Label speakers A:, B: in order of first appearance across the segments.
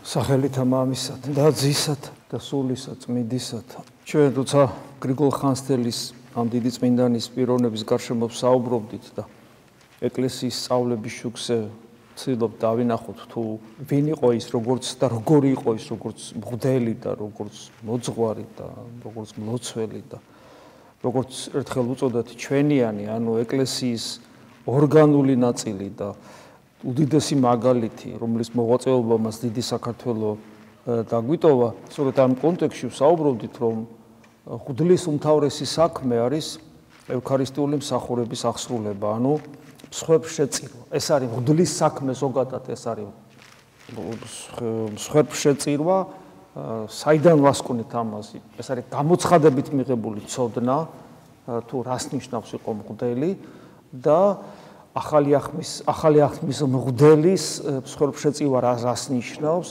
A: სახელითა მამისად და ძისად და სულისად წმინდისად. ჩვენ როცა გრიგოლ ხანძთელის ამ დიდი წმინდანის პიროვნების გარშემო საუბრობდით და ეკლესიის სწავლების შუქზე ვცდილობთ დავინახოთ თუ ვინ იყო ის, როგორც და როგორი იყო ის, როგორც მღვდელი და როგორც მოძღვარი და როგორც მლოცველი და როგორც ერთხელ უწოდათ ჩვენიანი, ანუ ეკლესიის ორგანული ნაწილი და უდიდესი მაგალითი, რომლის მოღვაწეობა მას დიდი საქართველო დაგვიტოვა. სწორედ ამ კონტექსტში ვსაუბრობდით, რომ მღვდლის უმთავრესი საქმე არის ევქარისტიული მსახურების აღსრულება, ანუ მსხვერპლს შეწირვა. ეს არის მღვდლის საქმე ზოგადად, ეს არის მსხვერპლს შეწირვა, საიდან ვასკვნით ამაზე? ეს არის გამოცხადებით მიღებული ცოდნა, თუ რას ნიშნავს იყო მღვდელი და ახალი აღთქმის მღვდელის მსხვერპლს შეწირვა რას ნიშნავს,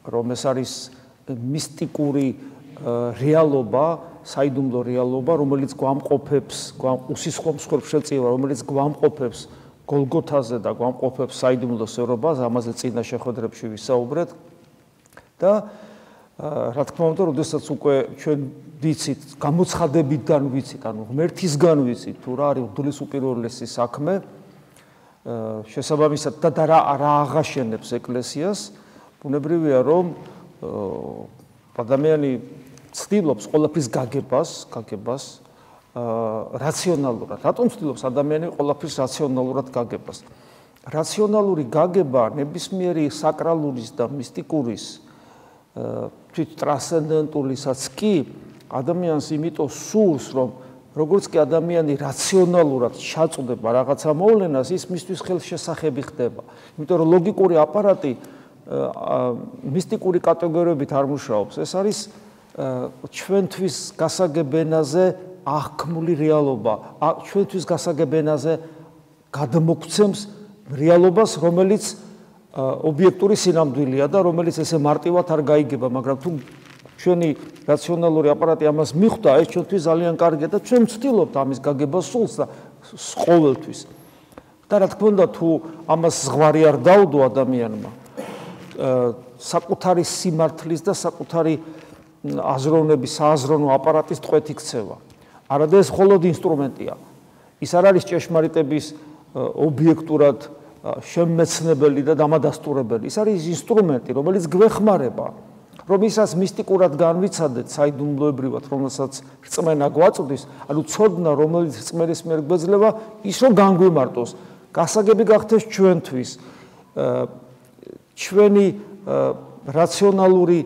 A: რომ ეს არის მისტიკური რეალობა, საიდუმლო რეალობა, რომელიც გვამყოფებს, უსისხლო მსხვერპლს შეწირვა, რომელიც გვამყოფებს გოლგოთაზე და გვამყოფებს საიდუმლო სერობას, ამაზე წინა შეხვედრებში ვისაუბრეთ და რა თქმა უნდა, როდესაც უკვე ჩვენ ვიცით, გამოცხადებიდან ვიცით, ანუ ღმერთისგან ვიცით, თუ რა არის მღვდლის უპირველესი საქმე, შესაბამისად და რა აღაშენებს ეკლესიას, ბუნებრივია, რომ ადამიანი ცდილობს ყველაფრის გაგებას რაციონალურად. რატომ ცდილობს ადამიანი ყველაფრის რაციონალურად გაგებას? რაციონალური გაგება ნებისმიერი საკრალურის და მისტიკურის თვით ტრანსცენდენტულისაც კი ადამიანს იმიტომ სურს, რომ როგორც კი ადამიანი რაციონალურად ჩაწვდება რაღაცა მოვლენას, ის მისთვის ხელშესახები ხდება. იმიტომ რომ ლოგიკური აპარატი მისტიკური კატეგორიებით არ მუშაობს. ეს არის ჩვენთვის გასაგებენაზე აღქმული რეალობა, ჩვენთვის გასაგებენაზე გადმოგვცემს რეალობას, რომელიც ობიექტური სინამდვილეა და რომელიც ესე მარტივად არ გაიგება, მაგრამ თუ ჩვენი რაციონალური აპარატი ამას მიხვდა, ეს ჩვენთვის ძალიან კარგია და ჩვენ ვცდილობთ ამის გაგებას სულს და ყოველთვის. და რა თქმა უნდა, თუ ამას ზღვარი არ დაუდო ადამიანმა, საკუთარი სიმართლის და საკუთარი აზროვნების, სააზროვნო აპარატის ტყვეთ იქცევა. არადა ეს მხოლოდ ინსტრუმენტია. ის არ არის ჭეშმარიტების ობიექტურად შემეცნებელი და დამადასტურებელი. ის არის ინსტრუმენტი, რომელიც გვეხმარება, რომ ისაც მისტიკურად განვიცადეთ საიდუმლოებრივად, რომელსაც რწმენა გვაწვდის, ანუ ცოდნა, რომელიც რწმენის მიერ გვეძლევა, ის რომ განგვიმარტოს, გასაგები გახდეს ჩვენთვის, ჩვენი რაციონალური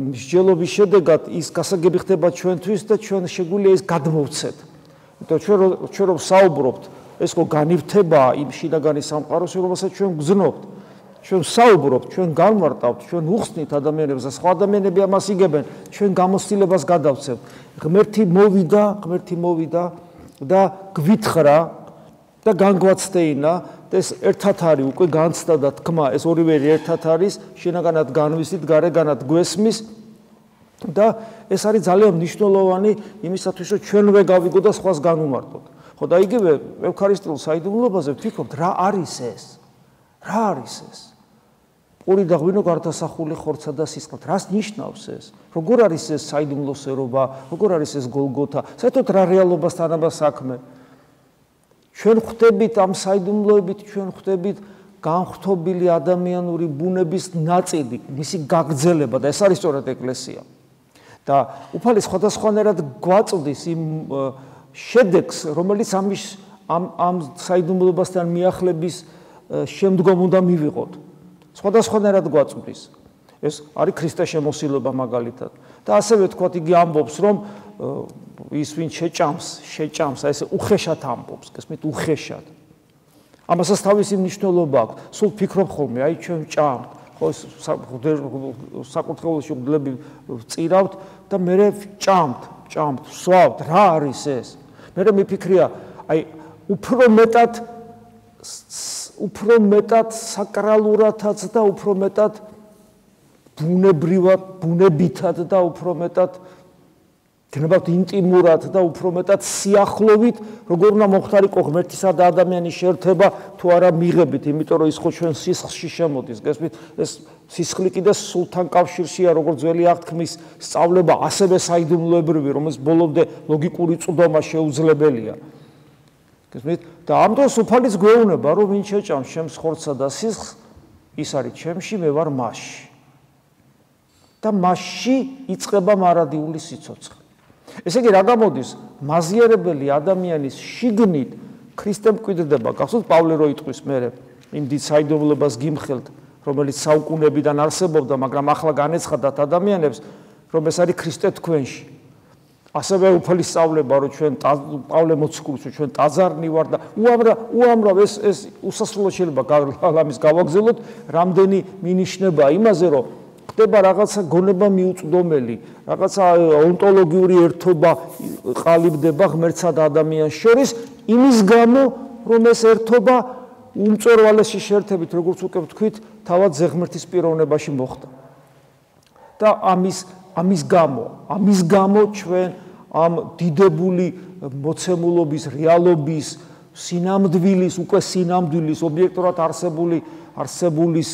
A: მსჯელობის შედეგად ის გასაგები ხდება ჩვენთვის და ჩვენ შეგვიძლია ის გადმოვცეთ. იმიტომ ჩვენ რომ საუბრობთ, ეს ხო განივთებაა იმ შინაგანი სამყაროს, რომელსაც ჩვენ გზნობთ. ჩვენ საუბრობთ, ჩვენ განვარტავთ, ჩვენ უხსნით ადამიანებს და სხვა ადამიანები ამას იგებენ, ჩვენ გამოცდილებას გადავცემთ. ღმერთი მოვიდა და გვითხრა და განგვაცდეინა და ეს ერთად არის უკვე განცდა და თქმა, ეს ორივე ერთად არის, შინაგანად განვისით, გარეგანად გვესმის და ეს არის ძალიან მნიშვნელოვანი იმისათვის, რომ ჩვენვე გავიგო და სხვას განვმარტოთ. ხო და იგივე ევქარისტიულ საიდუმლოებაზე ვფიქრობთ, რა არის ეს? რა არის ეს? პური და ღვინო გარდასახული ხორცა და სისხლით. რას ნიშნავს ეს? როგორ არის ეს საიდუმლო სერობა? როგორ არის ეს გოლგოთა? საერთოდ რა რეალობასთან ამას საქმე? ჩვენ ხვდებით ამ საიდუმლოებით, ჩვენ ხვდებით განხრთობილი ადამიანური ბუნების ნაწილი, მისი გაგრძელება და ეს არის სწორედ ეკლესია. და უფალი სხვადასხვანაირად გვაწვდის იმ შედეგს, რომელიც ამ საიდუმლოებასთან მიახლების შემდგომ უნდა მივიღოთ. სხვადასხვანაირად გვაწვდის. ეს არის ქრისტეს შემოსილება მაგალითად. და ასევე თქვათ, იგი ამბობს, რომ ის ვინ შეჭამს, აი ესე უხეშად ამბობს, გესმით, უხეშად. ამასაც თავისი მნიშვნელობა აქვს. სულ ფიქრობ ხოლმე, აი ჩვენ ვჭამთ, ხო, საკურთხეველში მგლები ვწირავთ და მერე ვჭამთ, ვსვავთ, რა არის ეს? მერე მიფიქრია, აი უფრო მეტად საკრალურადაც და უფრო მეტად ბუნებრივად, ბუნებითად და უფრო მეტად გნებავთ ინტიმურად და უფრო მეტად სიახლოვით, როგორ უნდა მოხდარიყო ღმერთისა და ადამიანის შეერთება, თუ არა მიღებით, იმიტომ რომ ის ხო ჩვენ სისხლში შემოდის, გესმით? ეს სისხლი კიდე სულთან კავშირშია, როგორც ძველი აღთქმის სწავლება, ასევე საიდუმლოებრივი, რომელიც ბოლომდე ლოგიკური წვდომა შეუძლებელია. გესმით? და ამ დროს უფალიც გვეუბნება, რომ ვინ შეჭამს ჩემს ხორცსა და სისხლს, ის არის ჩემში, მე ვარ მასში. და მასში იწყება მარადიული სიცოცხლე. ესე იგი, რა გამოდის? მაზიარებელი ადამიანის შიგნით ქრისტემ მკვიდრდება. გახსოვთ პავლე რო იტყვის მერე იმ დიდ საიდუმლოებას გიმხელთ, რომელიც საუკუნეებიდან არსებობდა, მაგრამ ახლა განეცხადათ ადამიანებს, რომ ეს არის ქრისტე თქვენში. ასევე უფალი სწავლება, რომ ჩვენ პავლე მოციქულს ჩვენ ტაძარნი ვარ და უამრავ ეს უსასრულო შეიძლება ამის გავაგზავნოთ, რამდენი მინიშნება იმაზე, რომ ხდება რაღაცა გონება მიუწვდომელი, რაღაცა ონტოლოგიური ერთობა ყალიბდება ღმერთსა და ადამიანს შორის, იმის გამო, რომ ეს ერთობა უმწვერვალესი შეერთებით, როგორც უკვე ვთქვით, თავად ზეღმერთის პიროვნებაში მოხდა. და ამის გამო ჩვენ ამ დიდებული მოცემულობის, რეალობის, სინამდვილის, უკვე სინამდვილის ობიექტურად არსებულის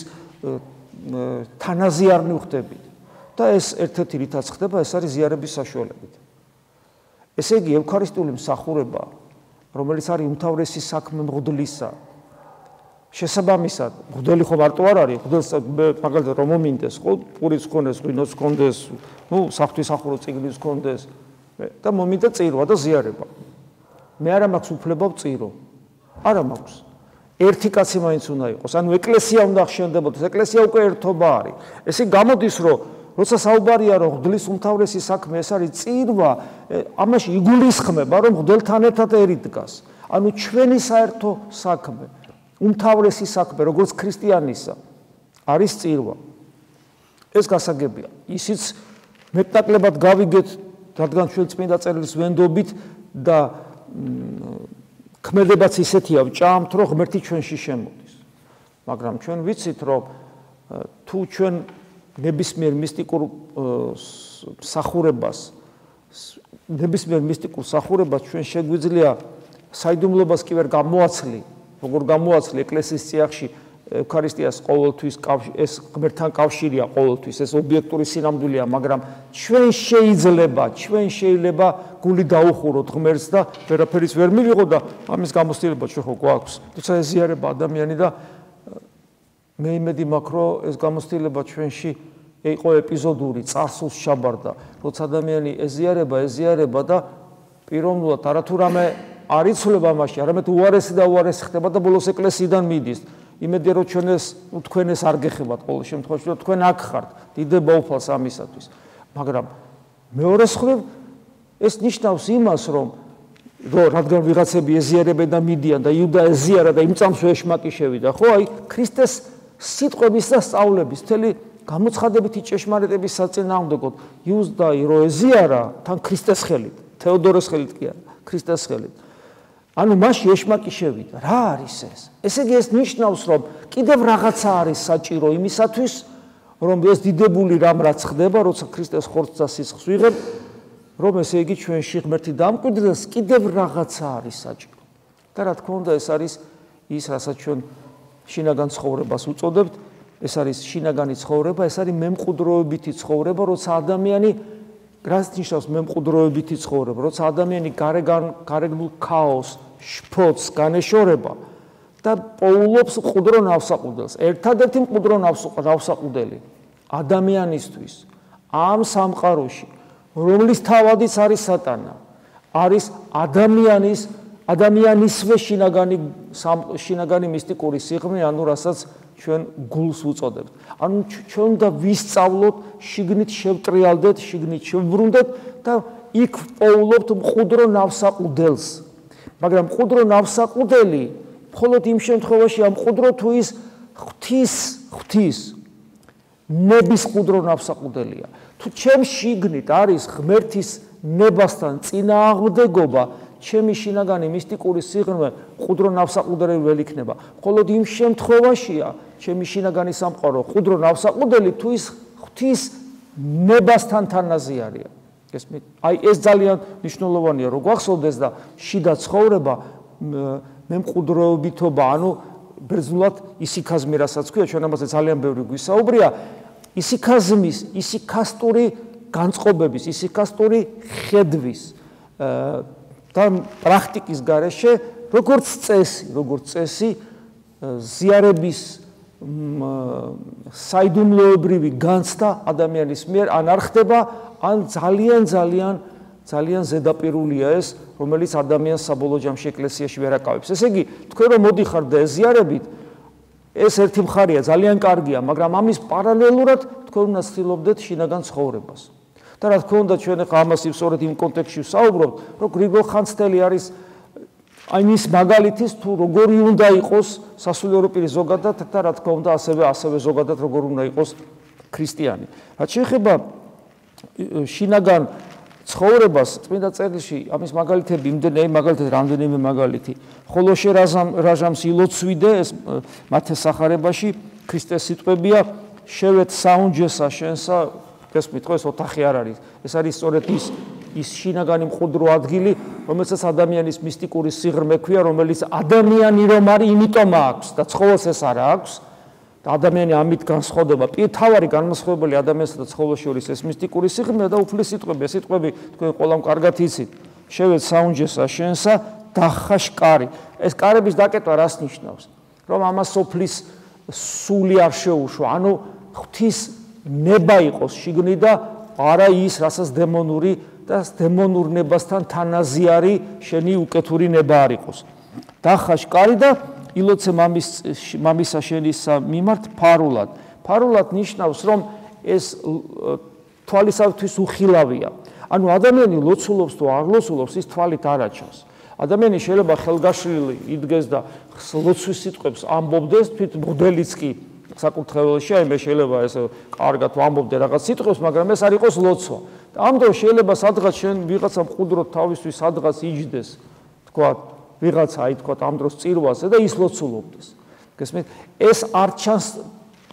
A: თანაზე არ მივხვდებით. და ეს ერთ-ერთი რითაც ხდება, ეს არის ზიარების საშუალებით. ესე იგი, ევქარისტიული მსახურება, რომელიც არის უმთავრესი საქმე მღვდლისა, შესაბამისად, მღვდელი ხო მარტო არ არის, მღვდელს მაგალითად რომ მომინდეს, ხო, პურიც ქონდეს, ღვინოს ქონდეს, საღვთისმსახურო წიგნის ქონდეს და მომინდა წირვა და ზიარება. მე არა მაქვს უფლება ვწირო. არა მაქვს. ერთი კაცი მაინც უნდა იყოს. ანუ ეკლესია უნდა ხშენდებოდეს. ეკლესია უკვე ერთობა არის. ესე გამოდის, რომ როცა საუბარია, რომ მღვდლის უმთავრესი საქმე ეს არის წირვა, ამაში იგულისხმება, რომ მღვდელთან ერთად ერიდგას. ანუ ჩვენი საერთო საქმე, უმთავრესი საქმე, როგორც ქრისტიანისა, არის წირვა. ეს გასაგებია. ისიც მეტნაკლებად გავიგეთ, რადგან ჩვენ წმინდა წერილის ვენდობით და ქმედებაც ისეთია ვჭამთ, რომ ღმერთი ჩვენში შემოდის. მაგრამ ჩვენ ვიცით, რომ თუ ჩვენ ნებისმიერ მისტიკურ მსახურებას ჩვენ შეგვიძლია საიდუმლოებას კი ვერ გამოაცლი, როგორ გამოაცლი ეკლესიის წიაღში ევქარისტიას ყოველთვის ეს ღმერთთან კავშირია ყოველთვის, ეს ობიექტური სინამდვილეა, მაგრამ ჩვენ შეიძლება გული დაუხუროთ ღმერთს და ვერაფერიც ვერ მივიღო და ამის გამოცდილება ჩვენ ხო გვაქვს. თუმცა ეზიარება ადამიანი და მე იმედი მაქვს, რომ ეს გამოცდილება ჩვენში იყო ეპიზოდური, წარსულს ჩაბარდა, როცა ადამიანი ეზიარება და პიროვნულად არათუ რამე არ იცვლება მასში, არამედ უარესი ხდება და ბოლოს ეკლესიიდან მიდის. იმედი რომ თქვენ ეს არ გეხებათ ყოველ შემთხვევაში, რომ თქვენ აქ ხართ, დიდება უფალს ამისათვის. მაგრამ მეორე მხრივ ეს ნიშნავს იმას, რომ რადგან ვიღაცები ეზიარებენ და მიდიან და იუდა ეზიარა და იმ წამს ეშმაკი შევიდა, ხო, აი ქრისტეს სიტყვების და სწავლების მთელი გამოცხადებითი ჭეშმარიტების საწინააღმდეგოდ იუდა რო ეზიარა თან ქრისტეს ხელით, თეოდორეს ხელით კი არა, ქრისტეს ხელით. ანუ მასში ეშმაკი შევიდა. რა არის ეს? ესე იგი ეს ნიშნავს, რომ კიდევ რაღაცა არის საჭირო იმისათვის, რომ ეს დიდებული რამ რაც ხდება, როცა ქრისტეს ხორცს და სისხლს ვიღებ, რომ ესე იგი ჩვენში ღმერთი დამკვიდრდეს, კიდევ რაღაცა არის საჭირო. და რა თქმა უნდა, ეს არის ის, რასაც ჩვენ შინაგან ცხოვრებას უწოდებთ, ეს არის შინაგანი ცხოვრება, ეს არის მემყუდროებითი ცხოვრება, როცა ადამიანი რაც ნიშნავს მემყუდროებითი ცხოვრება, როცა ადამიანი გარეგნულ ქაოსს, შფოთს განეშორება და პოულობს მყუდრო ნავსაყუდელს. ერთადერთი მყუდრო ნავსაყუდელი ადამიანისთვის ამ სამყაროში, რომლის თავადიც არის სატანა, არის ადამიანისვე შინაგანი მისტიკური სიღრმე, ანუ რასაც ჩვენ გულს ვუწოდებთ. ანუ ჩვენ უნდა ვისწავლოთ, შიგნით შევტრიალდეთ, შიგნით შევბრუნდეთ და იქ პოულობთ მყუდრო ნავსაყუდელს. მაგრამ მყუდრო ნავსაყუდელი მხოლოდ იმ შემთხვევაშია მყუდრო თუ ის ღვთის ნების მყუდრო ნავსაყუდელია. თუ ჩემს შიგნით არის ღმერთის ნებასთან წინააღმდეგობა, ჩემი შინაგანი მისტიკური სიღრმე მყუდრო ნავსაყუდელი ვერ იქნება. მხოლოდ იმ შემთხვევაშია ჩემი შინაგანი სამყარო მყუდრო ნავსაყუდელი თუ ის ღვთის ნებასთან თანაზიარია. გესმით? აი ეს ძალიან მნიშვნელოვანია, რომ გვახსოვდეს და შიდა ცხოვრება მემყუდროებითობა, ანუ ბერძნულად ისიქაზმი, რასაც ქვია, ჩვენ ამაზე ძალიან ბევრი გვისაუბრია, ისიქასტური განწყობების, ისიქასტური ხედვის და პრაქტიკის გარეშე, როგორც წესი, ზიარების საიდუმლოებრივი განცდა ადამიანის მიერ ან არ ხდება, ან ძალიან ზედაპირულია ეს, რომელიც ადამიანს საბოლოო ჯამში ეკლესიაში ვერ აკავებს. ესე იგი, თქვენ რომ მოდიხართ და ეზიარებით, ეს ერთი მხარეა, ძალიან კარგია, მაგრამ ამის პარალელურად თქვენ უნდა ცდილობდეთ შინაგან ცხოვრებას. და რა თქმა უნდა, ჩვენ ახლა ამას სწორედ იმ კონტექსტში ვსაუბრობთ, რომ გრიგოლ ხანძთელი არის აი მის მაგალითის თუ როგორი უნდა იყოს სასულიერო პირი ზოგადად და რა თქმა უნდა ასევე ზოგადად როგორ უნდა იყოს ქრისტიანი. რაც შეეხება შინაგან ცხოვრებას წმინდა წერილში ამის მაგალითები რამდენიმე მაგალითი. ხოლოშე რაჟამს ილოცვიდე ეს მათეს სახარებაში ქრისტეს სიტყვებია შევეთ საუნჯესა შენსა გესმით ხო ეს ოთახი არ არის. ეს არის სწორედ ის შინაგანი მყუდრო ადგილი, რომელსაც ადამიანის მისტიკური სიღრმე ქვია, რომელიც ადამიანი რომ არის, იმიტომ აქვს და ცხოველს ეს არ აქვს. და ადამიანი ამით განსხვავდება. თავარი განმასხვავებელი ადამიანსა და ცხოველს შორის ეს მისტიკური სიღრმე და უფლის სიტყვები, ეს სიტყვები თქვენ ყველამ კარგად იცით. შევეთ საუნჯესა შენსა დახა შკარი. ეს კარების დაკეტვა რას ნიშნავს? რომ ამას სოფლის სული არ შეუშვა, ანუ ღვთის ნება იყოს შიგნით და არა ის, რასაც დემონური და დემონურ ნებასთან თანაზიარი შენი უკეთური ნება არ იყოს. დახა შკარი და ილოცე მამისა შენისა მიმართ ფარულად. ფარულად ნიშნავს, რომ ეს თვალისათვის უხილავია. ანუ ადამიანი ლოცულობს თუ არ ლოცულობს, ის თვალით არ აჩვენს. ადამიანი შეიძლება ხელგაშლილი იდგეს და ლოცვის სიტყვებს ამბობდეს, თვით მოდელიც კი საკურთხეველში, აი მე შეიძლება ეს კარგად ვამბობდე რაღაც სიტყვებს, მაგრამ ეს არ იყოს ლოცვა. და ამ დროს შეიძლება სადღაც შენ ვიღაცა მყუდროდ თავისთვის სადღაც იჯდეს, თქვა ვიღაცა აი თქვა ამ დროს წირვაზე და ის ლოცულობდეს. გესმით? ეს არ ჩანს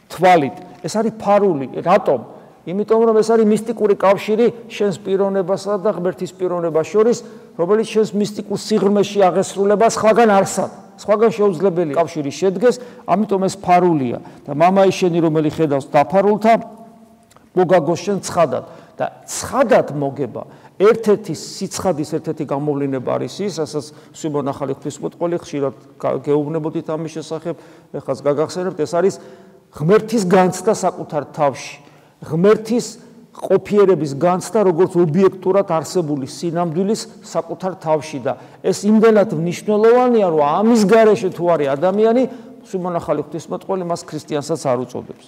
A: თვალით, ეს არის ფარული. რატომ? იმიტომ რომ ეს არის მისტიკური კავშირი შენს პიროვნებასა და ღმერთის პიროვნებას შორის, რომელიც შენს მისტიკურ სიღრმეში აღესრულება სხვაგან არსად. სხვაგან შეუძლებელი კავშირი შედგეს, ამიტომ ეს ფარულია. და მამაი შენი რომელი ხედავს დაფარულთა, მოგაგოს შენ ცხადად. და ცხადად მოგება ერთ-ერთი სიცხადის ერთ-ერთი გამოვლინება არის ის, რასაც სიმონ ახალი ღვთისმეტყველი ხშირად გეუბნებოდით ამის შესახებ, ეხლაც გაგახსენებთ, ეს არის ღმერთის განცდა საკუთარ თავში. ღმერთის ყოფიერების განცდა როგორც ობიექტურად არსებული სინამდვილის საკუთარ თავში და ეს იმდენად მნიშვნელოვანია, რომ ამის გარეშე თუ არის ადამიანი, სიმონ ახალი ღვთისმეტყველი მას ქრისტიანსაც არ უწოდებს.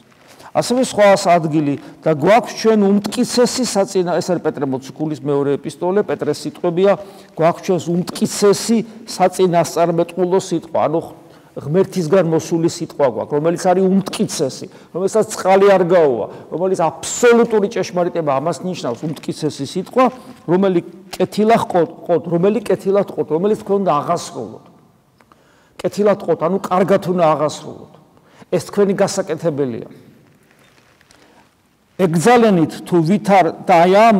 A: ასევე სხვა ადგილი და გვაქვს ჩვენ უმტკიცესი საწინა, ეს არის პეტრე მოციქულის მეორე ეპისტოლე, პეტრეს სიტყვებია, გვაქვს ჩვენს უმტკიცესი საწინასწარმეტყველო სიტყვა, ანუ ღმერთისგან მოსული სიტყვა გვაქვს, რომელიც არის უმტკიცესი, რომელსაც წყალი არ გაუვა, რომელიც აბსოლუტური ჭეშმარიტება ამას ნიშნავს, უმტკიცესი სიტყვა, რომელიც კეთილად ყოთ, რომელიც თქვენ უნდა აღასრულოთ. კეთილად ყოთ, ანუ კარგად უნდა აღასრულოთ. ეს თქვენი გასაკეთებელია. ეგზალენით თუ ვითარ და აი ამ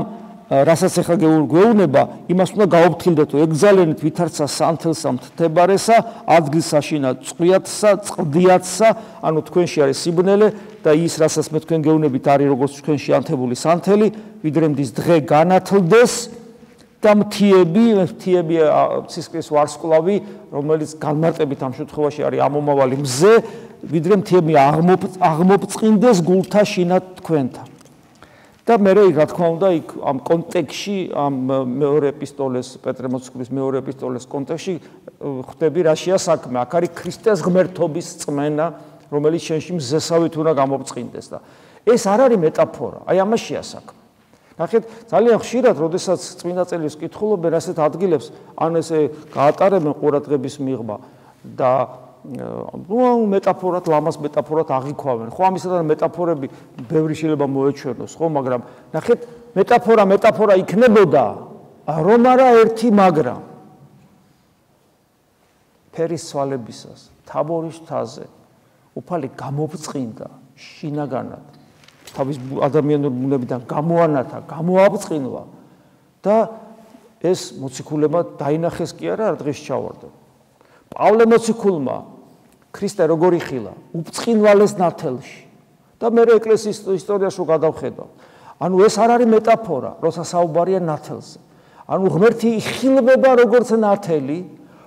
A: რასაც ახლა გვეუბნება, იმას უნდა გაუფრთხილდეთ, რომ ეგზალენით ვითარცა სანთელსა მთებარესა, ადგილსაშინა წყვიათსა, წყდიათსა, ანუ თქვენში არის სიბნელე და ის რასაც მე თქვენ გეუბნებით არის როგორც თქვენში ანთებული სანთელი, ვიდრე მდის დღე განათლდეს და მთიები ცისკრის ვარსკვლავი, რომელიც განმარტებით ამ შემთხვევაში არის ამომავალი მზე, ვიდრე მთიები აღმოფწყინდეს გულთა შინათ თქვენთან. და მე რა თქმა უნდა იქ ამ კონტექსში ამ მეორე ეპისტოლეს პეტრე მოციქულის მეორე ეპისტოლეს კონტექსში ხვდები რაშია საქმე. აქ არის ქრისტეს ღმერთობის წმენა, რომელიც შენში მზესავით უნდა გამოფწყინდეს და ეს არ არის მეტაფორა, აი ამაშია საქმე. ნახეთ, ძალიან ხშირად, როდესაც წმინდა წერილს ვკითხულობენ ასეთ ადგილებს, ან ესე გაატარებენ ყურადღების მიღმა და მეტაფორად, ლამაზ მეტაფორად აღიქვავენ. ხო, ამისადან მეტაფორები ბევრი შეიძლება მოეჩვენოს, ხო, მაგრამ ნახეთ, მეტაფორა იქნებოდა, რომ არა ერთი მაგრამ. ფერის სვალებისას, თაბორის მთაზე, უფალი გამოფწყინდა შინაგანად. თავის ადამიანურ ბუნებიდან გამოანათა, გამოაბწყინვა და ეს მოციქულებმა დაინახეს კი არა, დღეს ჩავარდა. პავლე მოციქულმა ქრისტე როგორ იხილა, უბწყინვალეს ნათელში. და მე ეკლესიის ისტორიაში რო გადავხედავ. ანუ ეს არ არის მეტაფორა, როცა საუბარია ნათელზე. ანუ ღმერთი იხილება როგორც ნათელი,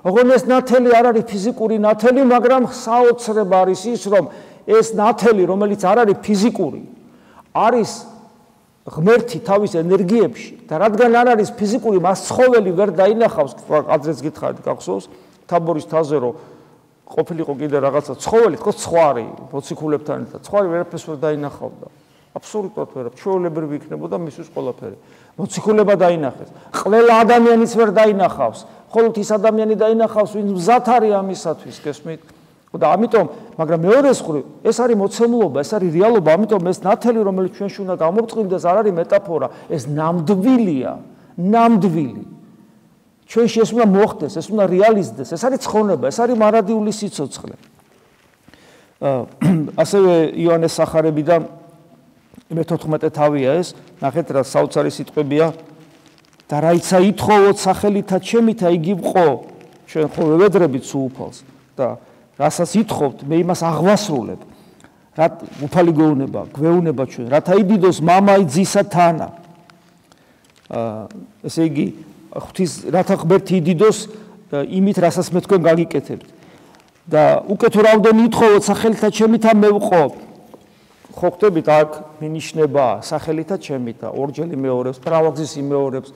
A: ოღონდ ეს ნათელი არ არის ფიზიკური ნათელი, მაგრამ საოცრება არის ის, რომ ეს ნათელი, რომელიც არ არის ფიზიკური, არის ღმერთი თავის ენერგიებში და რადგან არ არის ფიზიკური, მას ცხოველი ვერ დაინახავს, აზრს გითხარით, გახსოვს, თაბორის თაზე რო ყოფილიყო კიდე რაღაცა ცხოველი, თქო ცხვარი, მოციქულებთან ერთად, ცხვარი ვერაფერს ვერ დაინახავდა. აბსოლუტურად ვერ, ჩვეულებრივი იქნებოდა მისთვის ყველაფერი. მოციქულება დაინახეს. ყველა ადამიანიც ვერ დაინახავს, ხოლო ის ადამიანი დაინახავს, ვინც მზად არის ამისათვის, გესმით? და ამიტომ, მაგრამ მეორე მხრივ, ეს არის მოცემულობა, ეს არის რეალობა, ამიტომ ეს ნათელი, რომელიც ჩვენში უნდა გამოწყვილდეს, არ არის მეტაფორა, ეს ნამდვილია, ნამდვილი. ჩვენში ეს უნდა მოხდეს, ეს უნდა რეალიზდეს, ეს არის ცხონება, ეს არის მარადიული სიცოცხლე. ასევე იოანეს სახარებიდან მე-14 თავია ეს, ნახეთ რა საოცარი სიტყვებია და რაიცა ითხოვოთ სახელითა ჩემითა იგი ვყო, ჩვენ ხო ვედრებით სულფალს და რასაც ითხოვთ, მე იმას აღვასრულებ. რა უფალი გვეუბნება ჩვენ, რათა იდიდოს მამაი ძისა თანა. ესე იგი, ღვთის რათა ღმერთი იდიდოს იმით, რასაც მე თქვენ გაგიკეთებთ. და უკეთ რავდენი ითხოვოთ სახელითა ჩემითა მე ვყო. ხო ხტებით აქ მინიშნება სახელითა ჩემითა, ორჯერ იმეორებს, მრავალგზის იმეორებს.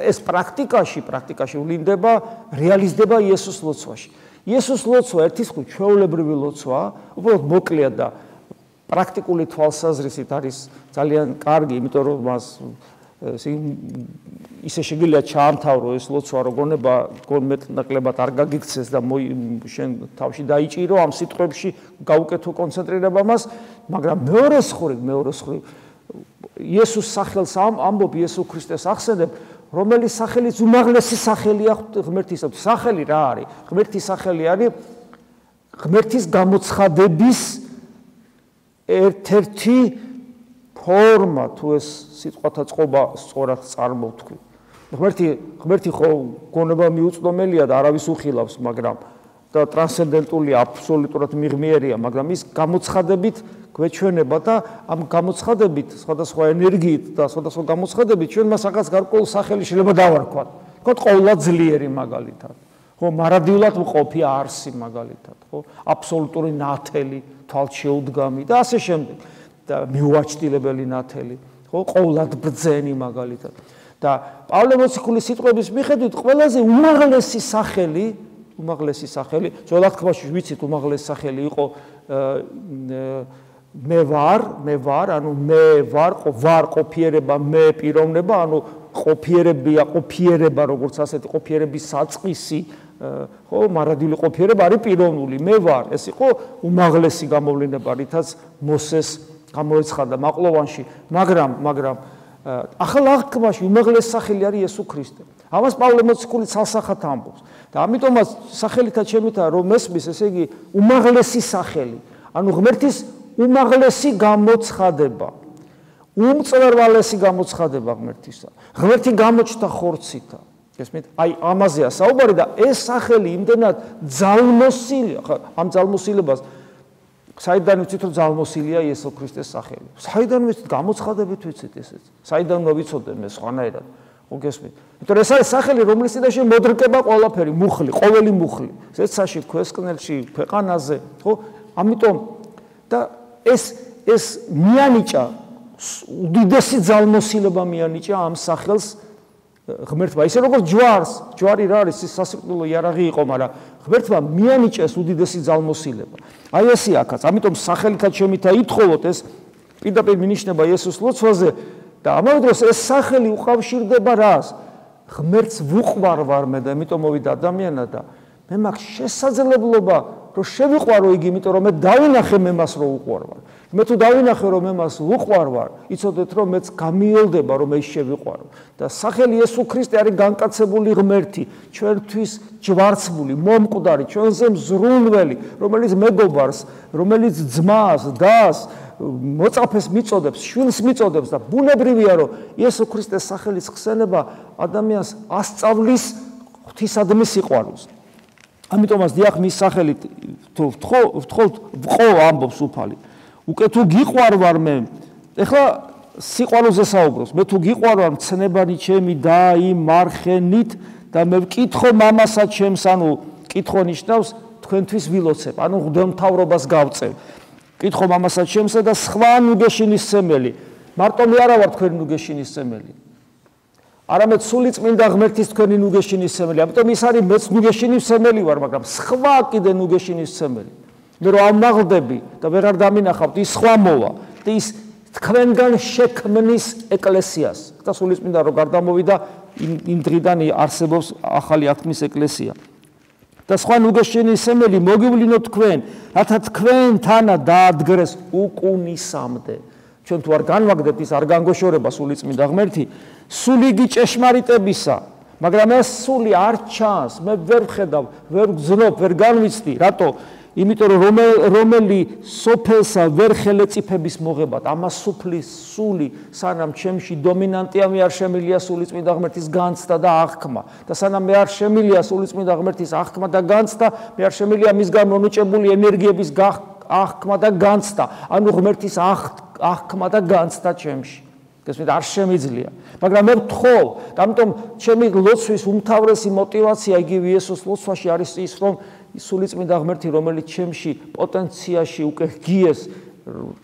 A: ეს პრაქტიკაში ვლინდება, რეალიზდება იესოს ლოცვაში. იესოს ლოცვა ერთის ხუთი ჩვეულებრივი ლოცვა, უბრალოდ მოკლეა და პრაქტიკული თვალსაზრისით არის ძალიან კარგი, იმიტომ რომ მას ისე შეგვიძლია ჩაამთავრო ეს ლოცვა, რომ გონმეტნაკლებად არ გაგიქცეს და შენ თავში დაიჭირო ამ სიტყვებში გაუკეთო კონცენტრირება მას, მაგრამ მეორე მხრივ იესოს სახელს ამბობ, იესო ქრისტეს ახსენებ, რომელიც სახელიც უმაღლესი სახელია ღმერთისათვის. სახელი რა არის? ღმერთის სახელი არის ღმერთის გამოცხადების ერთ-ერთი ფორმა, თუ ეს სიტყვათა წყობა სწორად წარმოვთქვი. ღმერთი ხო გონება მიუწვდომელია და არავის უხილავს, მაგრამ და ტრანსცენდენტულია, აბსოლუტურად მიღმიერია, მაგრამ ის გამოცხადებით გვეჩვენება და ამ გამოცხადებით, სხვადასხვა ენერგიით და სხვადასხვა გამოცხადებით ჩვენ მას რაღაც გარკვეულ სახელი შეიძლება დავარქვათ. თქო, ყოვლა ძლიერი მაგალითად. ხო, მარადიულად მყოფი არსი მაგალითად, ხო? აბსოლუტური ნათელი, თვალშეუდგამი და ასე შემდეგ. და მიუაჩtildeებელი ნათელი, ხო, ყოვლად ბრძენი მაგალითად. და პავლე მოციქულის სიტყვების მიხედვით ყველაზე უმაღლესი სახელი, ძველ თქმაში ვიცით უმაღლესი სახელი იყო მე ვარ, ანუ მე ვარ ყოფიერება, მე პიროვნება, ანუ ყოფიერება, როგორც ასეთი ყოფიერების საწყისი, ხო, მარადიული ყოფიერება არის პიროვნული, მე ვარ, ეს იყო უმაღლესი გამოვლინება, რითაც მოსეს გამოეცხადა მაყლოვანში, მაგრამ ახალ აღთქმაში უმაღლესი სახელი არის იესო ქრისტე. ამას პავლე მოციქული ცალსახად ამბობს. და ამიტომაც სახელითა ჩემითა რომ მესმის, ესე იგი უმაღლესი სახელი, ანუ ღმერთის უმაღლესი გამოცხადება, უმწვერვალესი გამოცხადება ღმერთისა. ღმერთი გამოჩნდა ხორცითა. გესმით? აი ამაზეა საუბარი და ეს სახელი იმდენად ძალმოსილია, ამ ძალმოსილებას საიდან ვიცით რომ ძალმოსილია იესო ქრისტეს სახელი? საიდან ვიცით? გამოცხადებით ვიცით ესეც. საიდან ვიცოდე მე სხვანაირად? ხო გესმით? იმიტომ რომ ეს არის სახელი, რომლის წინაშე მოდრკება ყველაფერი, მუხლი, ყოველი მუხლი. ზეცაში, ქვესკნელში, ქვეყანაზე, ხო? ამიტომ და ეს მიანიჭა უდიდესი ძალმოსილება მიანიჭა ამ სახელს ღმერთმა. ისე როგორც ჯვარი რა არის, ის სასიკვდილო იარაღი იყო, მაგრამ ღმერთმა მიანიჭა ეს უდიდესი ძალმოსილება. აი ესე აქაც, ამიტომ სახელითა ჩემითა ითხოვოთ, ეს პირდაპირ მინიშნება იესოს ლოცვაზე და ამავე დროს ეს სახელი უკავშირდება რას? ღმერთს ვუყვარ ვარ მე და ამიტომ მოვიდა ადამიანად და მე მაქვს შესაძლებლობა რომ შევიყვარო იგი, იმიტომ რომ მე დავინახე მე მას რომ უყვარ ვარ. მე თუ დავინახე რომ მე მას უყვარ ვარ, იცოდეთ რომ მეც გამიელდება რომ ეს შევიყვარო და სახელი იესო ქრისტე არის განკაცებული ღმერთი, ჩვენთვის ჯვარცმული, მომკვდარი, ჩვენზე მზრუნველი, რომელიც მეგობარს, რომელიც ძმას, დას, მოწაფეს მიწოდებს, შვილს მიწოდებს და ბუნებრივია რომ იესო ქრისტეს სახელის ხსენება ადამიანს ასწავლის ღვთისადმი სიყვარულს. ამიტომაც დიახ მის სახელით თუ ვთხოვთ ვყო ამბობს უფალი. უკვე თუ გიყვარ ვარ მე, ეხლა სიყვარულზე საუბრობს, მე თუ გიყვარ ვარ მცნებანი ჩემი და იმარხენით და მე ვკითხო მამასა ჩემს, ანუ კითხო ნიშნავს თქვენთვის ვილოცებ, ანუ ღვთისმთავრობას გავწევ. კითხო მამასა ჩემსა და სხვა ნუგეშინისმცემელი. მარტო მე არა ვარ თქვენი ნუგეშინისმცემელი. არამედ სული წმინდა ღმერთის თქვენი ნუგეშინისმცემელი. ამიტომ ის არის მეც ნუგეშინისმცემელი ვარ, მაგრამ სხვა კიდე ნუგეშინისმცემელი. მე რომ ამაღლდები და ვეღარ დამინახავთ ის სხვა მოვა და ის თქვენგან შექმნის ეკლესიას. და სული წმინდა რომ გარდამოვიდა იმ დღიდან არსებობს ახალი აღთქმის ეკლესია. და სხვა ნუგეშინისმცემელი მოგივლინო თქვენ, რათა თქვენთანა დაადგრეს უკუნისამდე. ჩვენ თუ არ განვაგდებთ ის არ განგოშორება სული წმინდა ღმერთი, სული გი ჭეშმარიტებისა, მაგრამ ეს სული არ ჩანს, მე ვერ ვხედავ, ვერ გძნობ, ვერ განვიცდი, რატო? იმიტომ რომ რომელი სოფელსა ვერ ხელეწიფების მოღებად, ამას სუფლის სული სანამ ჩემში დომინანტია, მე არ შემილია სული წმინდა ღმერთის განცდა და აღქმა და სანამ მე არ შემილია სული წმინდა ღმერთის აღქმა და განცდა, მე არ შემილია მისგან მომუჭებული ენერგიების აღქმა და განცდა, ანუ ღმერთის აღქმა და განცდა ჩემში. გესმით, არ შემიძლია. მაგრამ მე ვთხოვ, ამიტომ ჩემი ლოცვის უმთავრესი мотиваცია იგივე იესოს ლოცვაში არის ის, რომ სული წმინდა ღმერთი, რომელიც ჩემში პოტენციაში უკვე გიეს,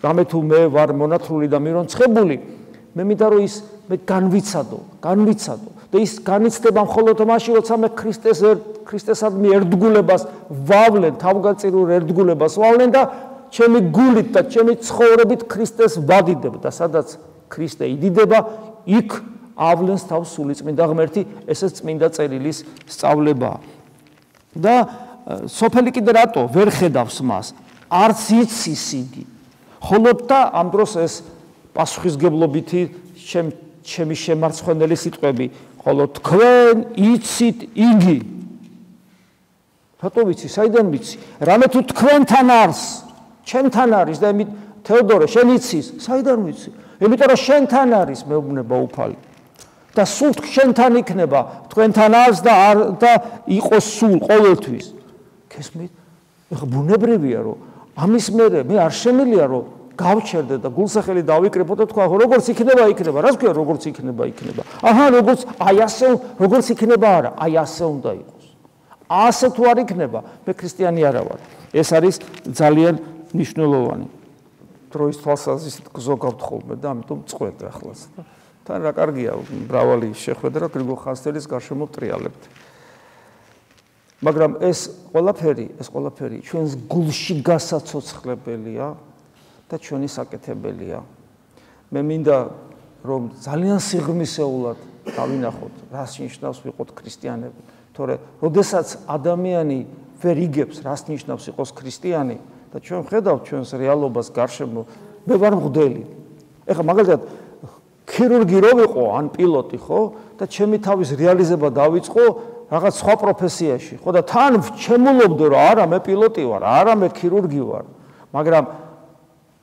A: რამე თუ მე ვარ მონათლული და მირონცხებული, მე მინდა რომ ის მე განვიცადო და ის განიცდება მხოლოდ მაშინ, როცა მე ქრისტესადმი ერთგულებას ვავლენ, თავგაწირულ ერთგულებას ვავლენ და ჩემი გულით და ჩემი ცხოვრებით ქრისტეს ვადიდებ და სადაც ქრისტე იდიდება, იქ ავლენს თავს სული წმინდა ღმერთი, ესეც წმინდა წერილის სწავლებაა. და სოფელი კიდე რატო ვერ ხედავს მას? არც იცის იგი. ხოლოდ და ამ დროს ეს პასუხისგებლობითი ჩემი შემარცხვენელი სიტყვები, ხოლო თქვენ იცით იგი. რატო ვიცი? საიდან ვიცი? რამე თუ თქვენთან არის, ჩემთან არის და თეოდორე შენ იცის, საიდან ვიცი? იმიტომ რომ შენთან არის მეუბნება უფალი. და სულ შენთან იქნება, თქვენთან არის და იყოს სულ ყოველთვის. გესმით? ეხლა ბუნებრივია რომ ამის მერე მე არ შემიძლია რომ გავჩერდე და გულსახელი დავიკრებო და თქვა როგორც იქნება, რას ქვია როგორც იქნება. აჰა, როგორც აი ასე, როგორც იქნება არა, აი ასე უნდა იყოს. ასე თუ არ იქნება, მე ქრისტიანი არა ვარ. ეს არის ძალიან მნიშვნელოვანი. დროის თვალსაზრისით გზოგავთ ხოლმე და ამიტომ წყვეთ ახლაც. თან რა კარგია, მრავალი შეხვედრა გრიგოლ ხანძთელის გარშემო ტრიალებთ. მაგრამ ეს ყველაფერი ჩვენს გულში გასაცოცხლებელია და ჩვენი საკეთებელია. მე მინდა რომ ძალიან სიღრმისეულად დავინახოთ, რას ნიშნავს ვიყოთ ქრისტიანები. თორე, როდესაც ადამიანი ვერ იგებს, რას ნიშნავს იყოს ქრისტიანი და ჩვენ ვხედავთ ჩვენს რეალობას გარშემო, მე ვარ მღვდელი. ეხლა მაგალითად ქირურგი რო ვიყო, ან პილოტი, ხო? და ჩემი თავის რეალიზება დავიწყო რაღაც სხვა პროფესიაში, ხო და თან ჩემულობდე რომ არა მე პილოტი ვარ, არა მე ქირურგი ვარ, მაგრამ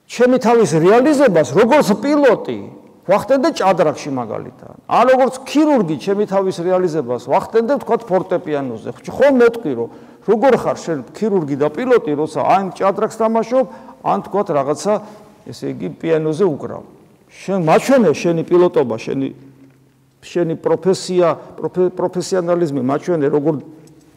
A: ჩემი თავის რეალიზებას როგორც პილოტი ვახდენდე ჭადრაკში მაგალითად. ან როგორც ქირურგი ჩემი თავის რეალიზებას ვახდენდე თქვა ფორტეპიანოზე. ხო მეტყვი რომ როგორ ხარ შენ ქირურგი და პილოტი, როცა ან ჭადრაკს თამაშობ, ან თქვა რაღაცა ესე იგი პიანოზე უკრავ. შენ მაჩვენე შენი პილოტობა, შენი პროფესიონალიზმი მაჩვენე როგორ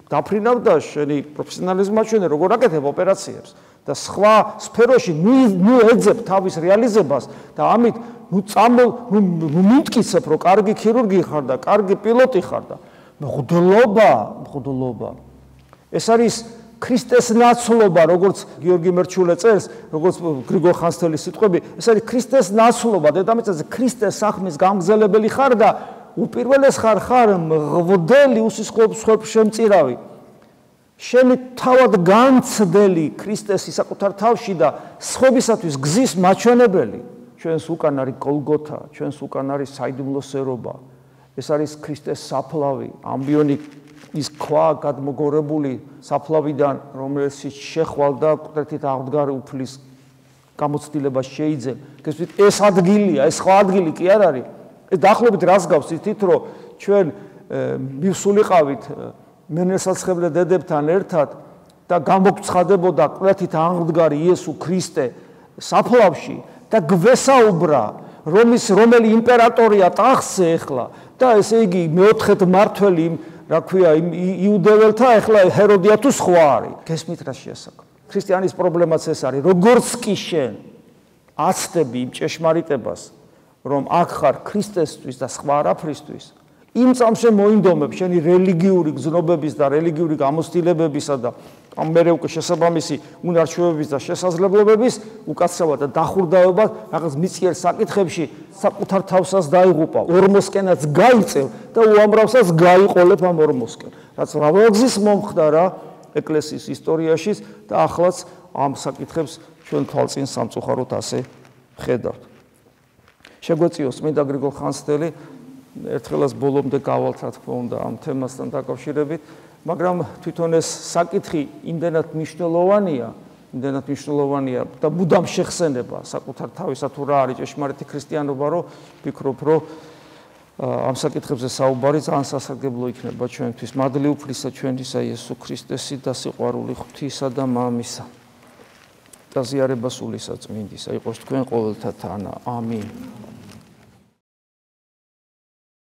A: დაფრინავ და შენი პროფესიონალიზმი მაჩვენე როგორ აკეთებ ოპერაციებს და სხვა სფეროში ნუ ეძებ თავის რეალიზებას და ამით ნუ მიტკიცებ რომ კარგი ქირურგი ხარ და კარგი პილოტი ხარ და მღვდლობა ეს არის ქრისტეს ნაცვლობა, როგორც გიორგი მერჩულე წერს, როგორც გრიგოლ ხანძთელის სიტყვები, ეს არის ქრისტეს ნაცვლობა, დედამიწაზე ქრისტეს საქმის გამგზელებელი ხარ და უპირველეს ხარ მღვდელი უსისხლო მსხვერპლშემწირავი. შენი თავად განცდელი ქრისტესი საკუთარ თავში და სხვებისათვის გზის მაჩვენებელი, ჩვენს უკან არის გოლგოთა, ჩვენს უკან არის საიდუმლო სერობა. ეს არის ქრისტეს საფლავი, ამბიონი ის ქვა გადმოგორებული საფლავიდან, რომელშიც შეხვალ და მკვეთრით აღმდგარი უფლის გამოცდილება შეიძლება. გესმით, ეს ადგილია, ეს სხვა ადგილი კი არ არის. ეს დაახლოებით რას გავს ითით, რომ ჩვენ მივსულიყავით მენესალცხებლე დედებთან ერთად და გამოგცხადებოდა მკვეთრით აღმდგარი იესო ქრისტე საფლავში და გვესაუბრა, რომელი იმპერატორია ტახტზე ახლა და ესე იგი მეოთხედ მართველი, რა ქვია, იუდეველთა ახლა ჰეროდია თუ სხვა არის. გესმით რა შეასაკო. ქრისტიანის პრობლემაც ეს არის, როგორც კი შენ აცდები იმ ჭეშმარიტებას, რომ აქ ხარ ქრისტესთვის და სხვა არაფრისთვის, იმ წამსვე მოინდომებ შენი რელიგიური გზნობების და რელიგიური გამოცდილებებისა და ამ მერე უკვე შესაბამისი უნარჩვევების და შესაძლებლობების უკაცრავად და დახურდაებად რაღაც მიწიერ საკითხებში საკუთარ თავსაც დაიღუპა, ორმოსკენაც გაიწევ და უამრავსაც გაიყოლებ ამ ორმოსკენ. რაც მრავალგზის მომხდარა ეკლესიის ისტორიაში და ახლაც ამ საკითხებს ჩვენ თვალწინ სამწუხაროდ ასე ხედავთ. შეგვეციოს წმინდა გრიგოლ ხანძთელი ერთხელაც ბოლომდე გავალთ რა თქმა უნდა ამ თემასთან დაკავშირებით, მაგრამ თვითონ ეს საკითხი იმდენად მნიშვნელოვანია და მუდამ შეხსენება საკუთარ თავისა თუ რა არის ჭეშმარიტი ქრისტიანობა, რომ ვფიქრობ, რომ ამ საკითხებზე საუბარი ძალიან სასარგებლო იქნება ჩვენთვის. მადლი უფლისა ჩვენისა იესო ქრისტესი და სიყვარული ღვთისა და მამისა და ზიარება სულისა წმინდისა იყოს თქვენ ყოველთა თანა. ამინ.